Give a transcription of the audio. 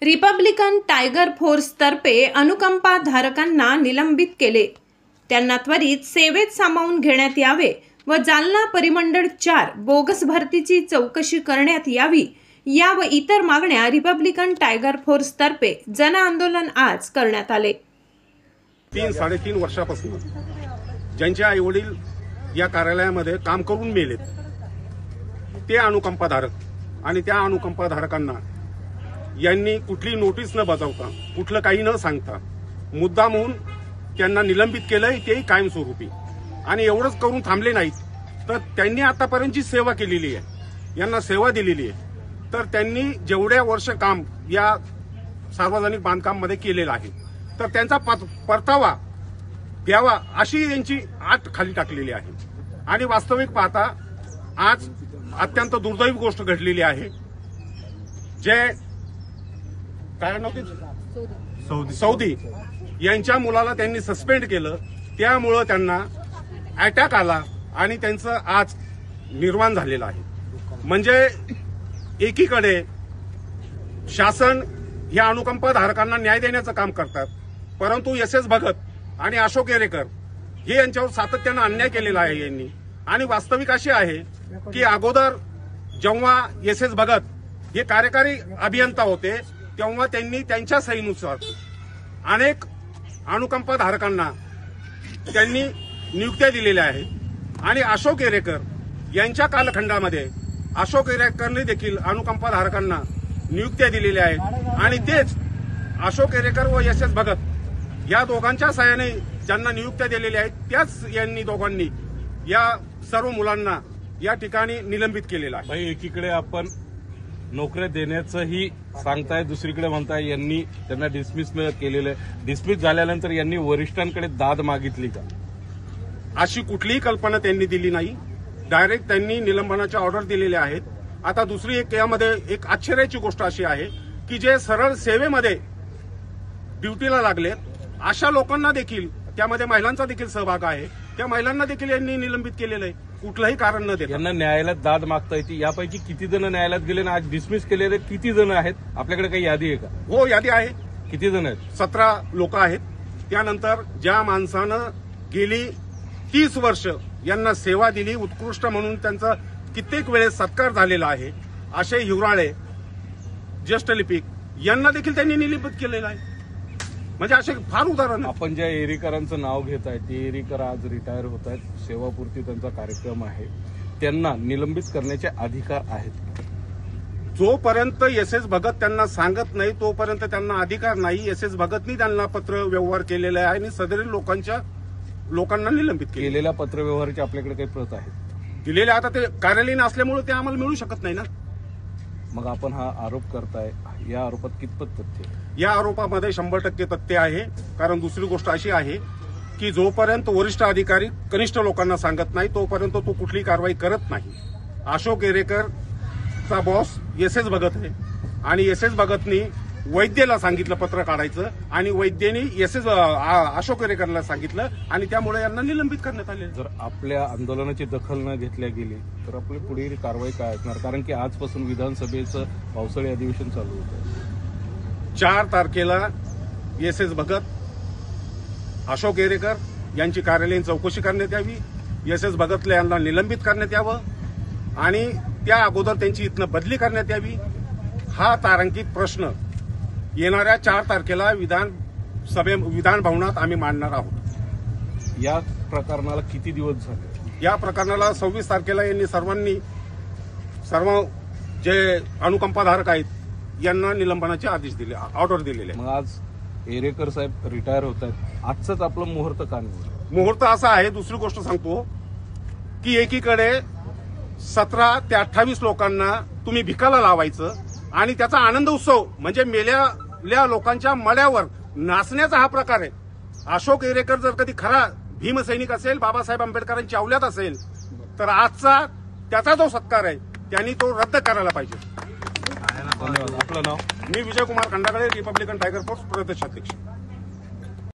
Republican tiger फोर्सतर्फे अनुकंपा धारकांना निलंबित केले. त्यांना त्वरित सेवेत सामावून घेण्यात यावे व जालना परिमंडळ 4 बोगस भरतीची चौकशी करण्यात यावी या व इतर मागण्या रिपब्लिकन टायगर फोर्सतर्फे जन आंदोलन आज करण्यात आले. 3-3.5 वर्षापासून ज्यांचे आई वडील या कार्यालयामध्ये काम करून मेलेत ते अनुकंपाधारक आणि त्या अनुकंपाधारकांना यांनी कुठली नोटीस न बजावता कुठलं काही न सांगता मुद्दाम होऊन त्यांना निलंबित केलंय, तेही कायमस्वरूपी. आणि एवढंच करून थांबले नाहीत तर त्यांनी आतापर्यंतची सेवा केलेली आहे, यांना सेवा दिलेली आहे. तर त्यांनी जेवढ्या वर्ष काम या सार्वजनिक बांधकामामध्ये केलेलं आहे तर त्यांचा परतावा द्यावा अशी यांची आट खाली टाकलेली आहे. आणि वास्तविक पाहता आज अत्यंत दुर्दैवी गोष्ट घडलेली आहे. जे काय नव्हते सौदी यांच्या मुलाला त्यांनी सस्पेंड केलं, त्यामुळं त्यांना अटॅक आला आणि त्यांचं आज निर्वाण झालेलं आहे. म्हणजे एकीकडे शासन या अनुकंपाधारकांना न्याय देण्याचं काम करतात, परंतु एस भगत आणि अशोक येरेकर हे यांच्यावर सातत्यानं अन्याय केलेला आहे यांनी. आणि वास्तविक अशी आहे की अगोदर जेव्हा एस भगत हे कार्यकारी अभियंता होते तेव्हा त्यांनी त्यांच्या सहीनुसार अनेक अनुकंपाधारकांना त्यांनी नियुक्त्या दिलेल्या आहेत. आणि अशोक येरेकर यांच्या कालखंडामध्ये अशोक येरेकरने देखील अनुकंपाधारकांना नियुक्त्या दिलेल्या आहेत. आणि तेच अशोक येरेकर व एस भगत या दोघांच्या सहाय्याने ज्यांना नियुक्त्या दिलेल्या आहेत त्याच यांनी दोघांनी या सर्व मुलांना या ठिकाणी निलंबित केलेलं आहे. एकीकडे आपण नोकऱ्या देण्याचंही सांगताय, दुसरीकडे म्हणताय यांनी त्यांना डिसमिस केलेलं आहे. डिसमिस झाल्यानंतर यांनी वरिष्ठांकडे दाद मागितली का? अशी कुठलीही कल्पना त्यांनी दिली नाही. डायरेक्ट त्यांनी निलंबनाच्या ऑर्डर दिलेल्या आहेत. आता दुसरी यामध्ये एक आश्चर्याची गोष्ट अशी आहे की जे सरळ सेवेमध्ये ड्युटीला लागलेत अशा लोकांना देखील, त्यामध्ये महिलांचा देखील सहभाग आहे, त्या महिलांना देखील यांनी निलंबित केलेलं आहे कुठलंही कारण न देता. यांना न्यायालयात दाद मागता येते. यापैकी किती जण न्यायालयात गेले आणि आज डिसमिस केलेले किती जण आहेत? आपल्याकडे काही यादी आहे का? हो, यादी आहे. किती जण आहेत? 17 लोक आहेत. त्यानंतर ज्या माणसानं गेली 30 वर्ष यांना सेवा दिली, उत्कृष्ट म्हणून त्यांचा कित्येक वेळेस सत्कार झालेला आहे, असे हिवराळे ज्येष्ठ लिपिक यांना देखील त्यांनी निलंबित केलेलं आहे. म्हणजे असे फार उदाहरण. आपण ज्या एरीकरांचं नाव घेत आहे ते एरीकर आज रिटायर होत आहेत, सेवापूर्ती त्यांचा कार्यक्रम आहे, त्यांना निलंबित करण्याचे अधिकार आहेत. जोपर्यंत एस भगत त्यांना सांगत नाही तोपर्यंत त्यांना अधिकार नाही. एस भगतनी त्यांना पत्र व्यवहार केलेला आहे आणि सदरील लोकांना निलंबित केलेल्या पत्रव्यवहाराची आपल्याकडे काही प्रत आहेत दिलेल्या. आता ते कार्यालयीन असल्यामुळे ते आम्हाला मिळू शकत नाही ना. मग आपण हा आरोप करताय, या आरोपात कितपत तथ्य? या आरोपामध्ये 100% तथ्य आहे. कारण दुसरी गोष्ट अशी आहे की जोपर्यंत वरिष्ठ अधिकारी कनिष्ठ लोकांना सांगत नाही तोपर्यंत तो कुठलीही कारवाई करत नाही. अशोक येरेकरचा बॉस एस भगत आहे आणि एस भगतनी वैद्यला सांगितलं पत्र काढायचं आणि वैद्यनी अशोक येरेकरला सांगितलं आणि त्यामुळे यांना निलंबित करण्यात आले. जर आपल्या आंदोलनाची दखल न घेतल्या गेली तर आपली पुढील कारवाई काय असणार? कारण की आजपासून विधानसभेचं पावसाळी अधिवेशन चालू होतं. 4 तारखेला एस भगत, अशोक येरेकर यांची कार्यालयीन चौकशी करण्यात यावी, एस भगतला यांना निलंबित करण्यात यावं आणि त्या अगोदर त्यांची इथनं बदली करण्यात यावी. हा तारांकित प्रश्न येणाऱ्या 4 तारखेला विधान भवनात आम्ही मांडणार आहोत. या प्रकरणाला किती दिवस झाले? या प्रकरणाला 26 तारखेला यांनी सर्व जे अनुकंपाधारक आहेत यांना निलंबनाचे आदेश दिले, ऑर्डर दिलेले. मग आज येरेकर साहेब रिटायर होत आहेत, आजच आपलं मुहूर्त का निवडलं? मुहूर्त असा आहे, दुसरी गोष्ट सांगतो की एकीकडे 17 ते 28 लोकांना तुम्ही भिकाला लावायचं आणि त्याचा आनंद उत्सव म्हणजे मेलेल्या लोकांच्या मळ्यावर नाचण्याचा हा प्रकार आहे. अशोक येरेकर जर कधी खरा भीमसैनिक असेल, बाबासाहेब आंबेडकरांच्या अवल्यात असेल तर आजचा त्याचा जो सत्कार आहे त्यांनी तो रद्द करायला पाहिजे. आपलं नाव? मी Vijay Kumar Khandagale, Republican Tiger Force प्रदेश अध्यक्ष.